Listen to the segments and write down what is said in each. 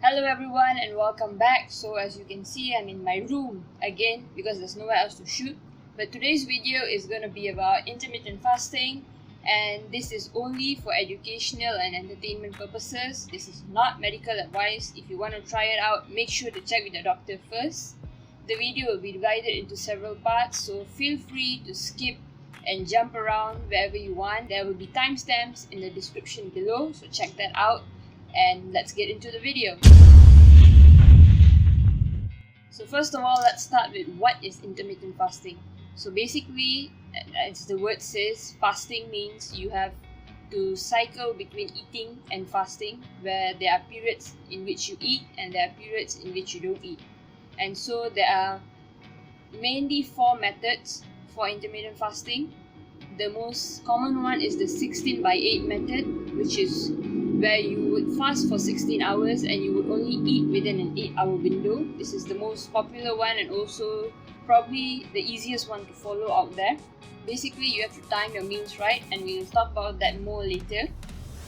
Hello everyone and welcome back. So as you can see, I'm in my room again because there's nowhere else to shoot. But today's video is going to be about intermittent fasting, and this is only for educational and entertainment purposes. This is not medical advice. If you want to try it out, make sure to check with your doctor first. The video will be divided into several parts, so feel free to skip and jump around wherever you want. There will be timestamps in the description below, so check that out. And let's get into the video. So first of all, let's start with what is intermittent fasting. So basically, as the word says, fasting means you have to cycle between eating and fasting, where there are periods in which you eat and there are periods in which you don't eat. And so there are mainly 4 methods for intermittent fasting. The most common one is the 16/8 method, which is where you would fast for 16 hours and you would only eat within an 8-hour window. This is the most popular one and also probably the easiest one to follow out there. Basically, you have to time your meals right, and we'll talk about that more later.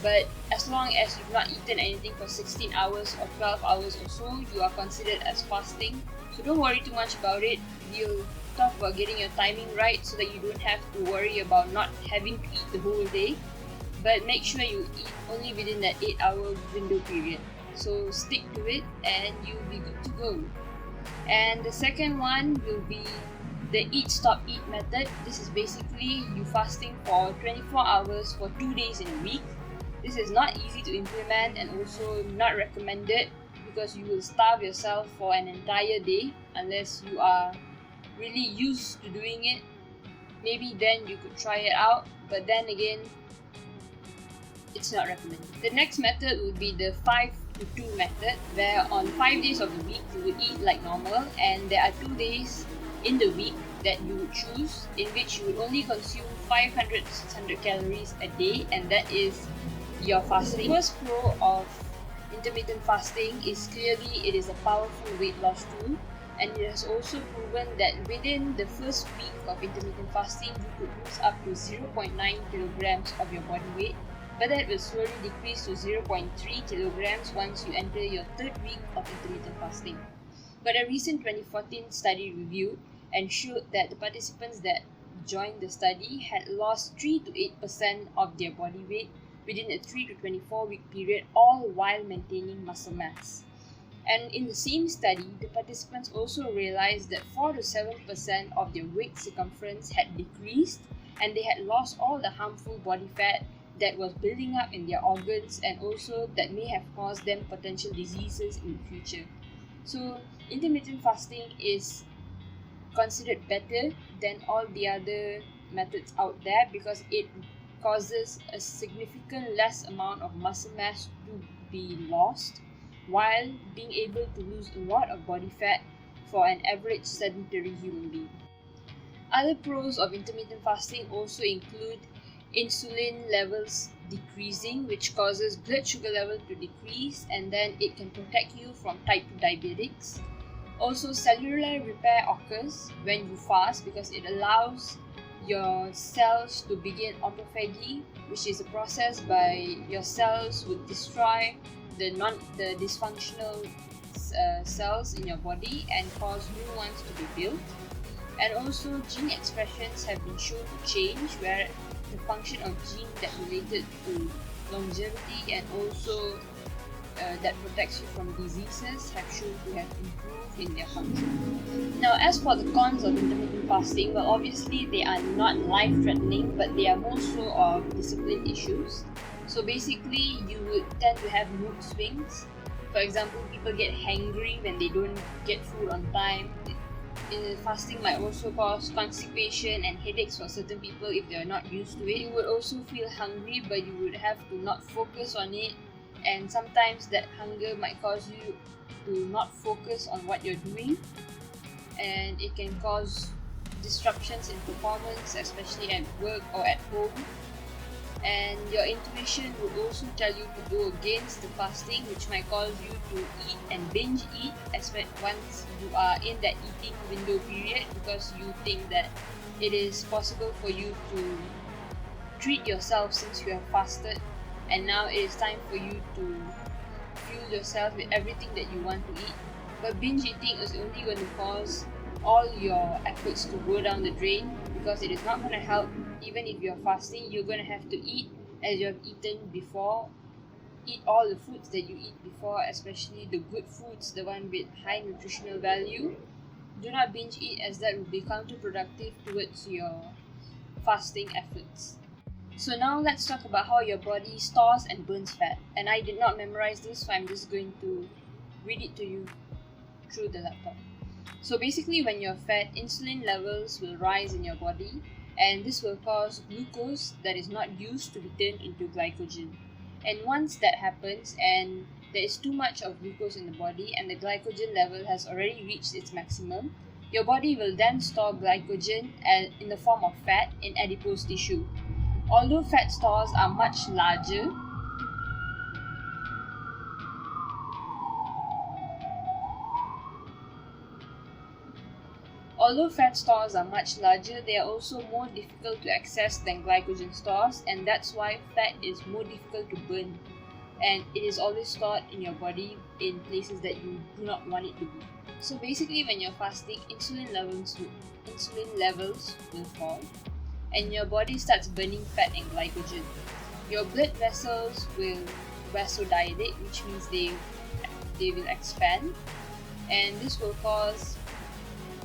But as long as you've not eaten anything for 16 hours or 12 hours or so, you are considered as fasting. So don't worry too much about it. We'll talk about getting your timing right so that you don't have to worry about not having to eat the whole day. But make sure you eat only within that 8-hour window period. So stick to it and you'll be good to go. And the second one will be the eat stop eat method. This is basically you fasting for 24 hours for 2 days in a week. This is not easy to implement and also not recommended because you will starve yourself for an entire day unless you are really used to doing it. Maybe then you could try it out, but then again, it's not recommended. The next method would be the 5-2 method, where on 5 days of the week you would eat like normal, and there are 2 days in the week that you would choose in which you would only consume 500 to 600 calories a day, and that is your fasting. The first pro of intermittent fasting is clearly it is a powerful weight loss tool, and it has also proven that within the first week of intermittent fasting you could lose up to 0.9 kilograms of your body weight, but that will slowly decrease to 0.3 kilograms once you enter your 3rd week of intermittent fasting. But a recent 2014 study reviewed and showed that the participants that joined the study had lost 3 to 8% of their body weight within a 3 to 24 week period, all while maintaining muscle mass. And in the same study, the participants also realized that 4 to 7% of their waist circumference had decreased, and they had lost all the harmful body fat that was building up in their organs and also that may have caused them potential diseases in the future. So intermittent fasting is considered better than all the other methods out there because it causes a significant less amount of muscle mass to be lost while being able to lose a lot of body fat for an average sedentary human being. Other pros of intermittent fasting also include insulin levels decreasing, which causes blood sugar level to decrease, and then it can protect you from type 2 diabetics. Also, cellular repair occurs when you fast because it allows your cells to begin autophagy, which is a process by your cells would destroy the dysfunctional cells in your body and cause new ones to be built. And also, gene expressions have been shown to change, where the function of genes that related to longevity and also that protects you from diseases have shown to have improved in their function. Now, as for the cons of intermittent fasting, well, obviously they are not life-threatening, but they are more so of discipline issues. So basically, you would tend to have mood swings. For example, people get hangry when they don't get food on time. Fasting might also cause constipation and headaches for certain people if they are not used to it. You would also feel hungry, but you would have to not focus on it, and sometimes that hunger might cause you to not focus on what you're doing, and it can cause disruptions in performance, especially at work or at home. And your intuition would also tell you to go against the fasting, which might cause you to eat and binge eat once you are in that eating window period, because you think that it is possible for you to treat yourself since you have fasted, and now it is time for you to fuel yourself with everything that you want to eat, but binge eating is only going to cause all your efforts to go down the drain because it is not going to help. Even if you're fasting, you're going to have to eat as you have eaten before. Eat all the foods that you eat before, especially the good foods, the one with high nutritional value. Do not binge eat, as that will be counterproductive towards your fasting efforts. So now let's talk about how your body stores and burns fat. And I did not memorize this, so I'm just going to read it to you through the laptop. So basically, when you're fat, insulin levels will rise in your body, and this will cause glucose that is not used to be turned into glycogen. And once that happens and there is too much of glucose in the body and the glycogen level has already reached its maximum, your body will then store glycogen in the form of fat in adipose tissue. Although fat stores are much larger, they are also more difficult to access than glycogen stores, and that's why fat is more difficult to burn, and it is always stored in your body in places that you do not want it to be. So basically, when you're fasting, insulin levels will fall, and your body starts burning fat and glycogen. Your blood vessels will vasodilate, which means they will expand, and this will cause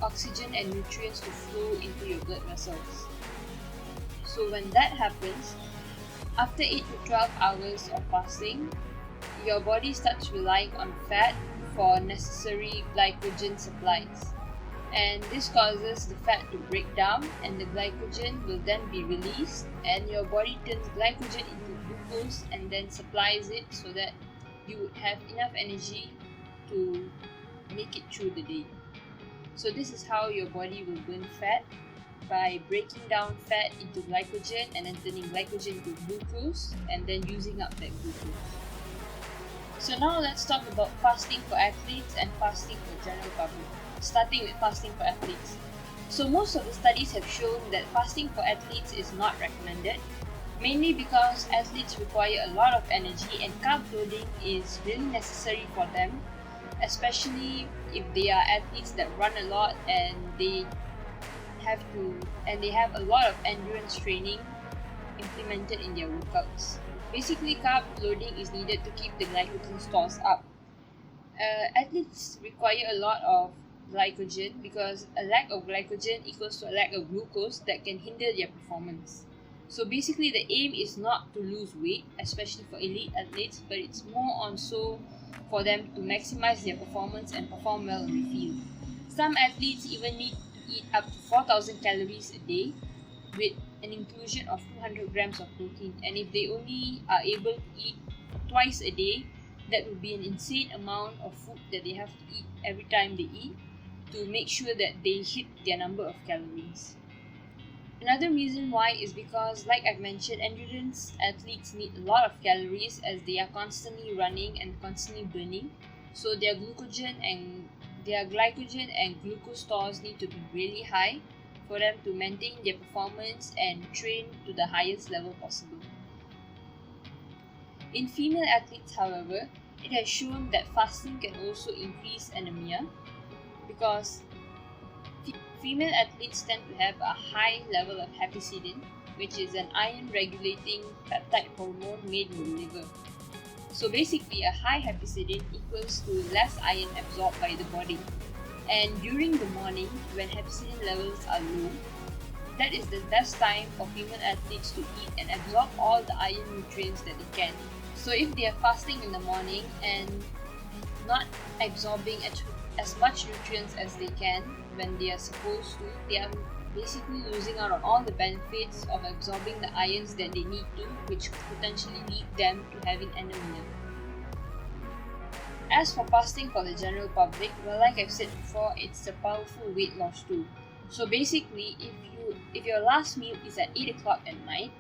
oxygen and nutrients to flow into your blood vessels. So when that happens, after 8 to 12 hours of fasting, your body starts relying on fat for necessary glycogen supplies. And this causes the fat to break down, and the glycogen will then be released, and your body turns glycogen into glucose and then supplies it so that you would have enough energy to make it through the day. So this is how your body will burn fat, by breaking down fat into glycogen and then turning glycogen to glucose and then using up that glucose. So now let's talk about fasting for athletes and fasting for general public. Starting with fasting for athletes. So most of the studies have shown that fasting for athletes is not recommended, mainly because athletes require a lot of energy and carb loading is really necessary for them, especially if they are athletes that run a lot and they have a lot of endurance training implemented in their workouts. Basically, carb loading is needed to keep the glycogen stores up. Athletes require a lot of glycogen because a lack of glycogen equals to a lack of glucose that can hinder their performance. So basically, the aim is not to lose weight, especially for elite athletes, but it's more on so for them to maximize their performance and perform well on the field. Some athletes even need to eat up to 4,000 calories a day with an inclusion of 200 grams of protein, and if they only are able to eat twice a day, that would be an insane amount of food that they have to eat every time they eat to make sure that they hit their number of calories. Another reason why is because, like I've mentioned, endurance athletes need a lot of calories as they are constantly running and constantly burning. So their glycogen and glucose stores need to be really high for them to maintain their performance and train to the highest level possible. In female athletes, however, it has shown that fasting can also increase anemia because female athletes tend to have a high level of hepcidin, which is an iron-regulating peptide hormone made in the liver. So basically, a high hepcidin equals to less iron absorbed by the body. And during the morning, when hepcidin levels are low, that is the best time for female athletes to eat and absorb all the iron nutrients that they can. So if they are fasting in the morning and not absorbing as much nutrients as they can when they are supposed to, they are basically losing out on all the benefits of absorbing the ions that they need to, which could potentially lead them to having anemia. As for fasting for the general public, well, like I've said before, it's a powerful weight loss tool. So basically, if your last meal is at 8 o'clock at night,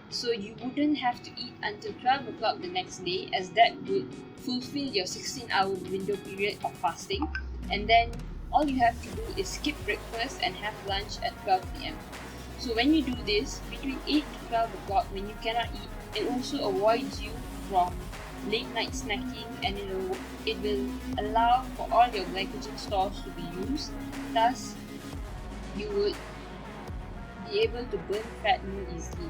so you wouldn't have to eat until 12 o'clock the next day, as that would fulfill your 16-hour window period of fasting, and then all you have to do is skip breakfast and have lunch at 12 p.m. So when you do this, between 8 to 12 o'clock when you cannot eat, it also avoids you from late night snacking, and it will allow for all your glycogen stores to be used. Thus, you would be able to burn fat more easily.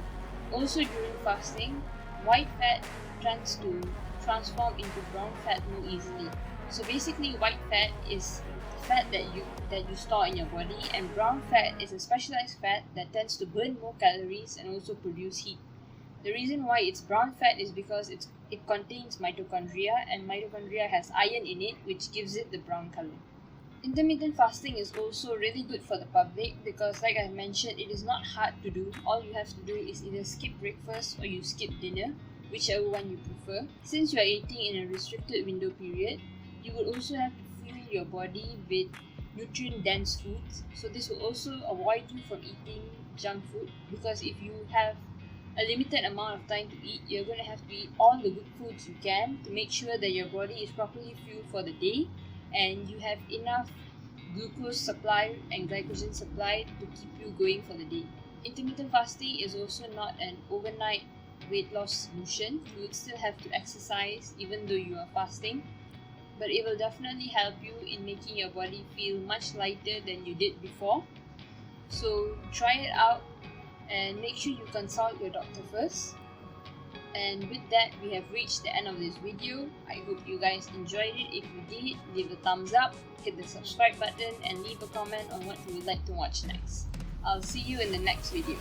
Also, during fasting, white fat tends to transform into brown fat more easily. So basically, white fat is fat that you store in your body, and brown fat is a specialized fat that tends to burn more calories and also produce heat. The reason why it's brown fat is because it contains mitochondria, and mitochondria has iron in it, which gives it the brown color. Intermittent fasting is also really good for the public because, like I mentioned, it is not hard to do. All you have to do is either skip breakfast or you skip dinner, whichever one you prefer. Since you are eating in a restricted window period, you will also have to fuel your body with nutrient-dense foods. So this will also avoid you from eating junk food, because if you have a limited amount of time to eat, you're going to have to eat all the good foods you can to make sure that your body is properly fueled for the day and you have enough glucose supply and glycogen supply to keep you going for the day. Intermittent fasting is also not an overnight weight loss solution. You would still have to exercise even though you are fasting, but it will definitely help you in making your body feel much lighter than you did before. So try it out and make sure you consult your doctor first. And with that, we have reached the end of this video. I hope you guys enjoyed it. If you did, leave a thumbs up, hit the subscribe button, and leave a comment on what you would like to watch next. I'll see you in the next video.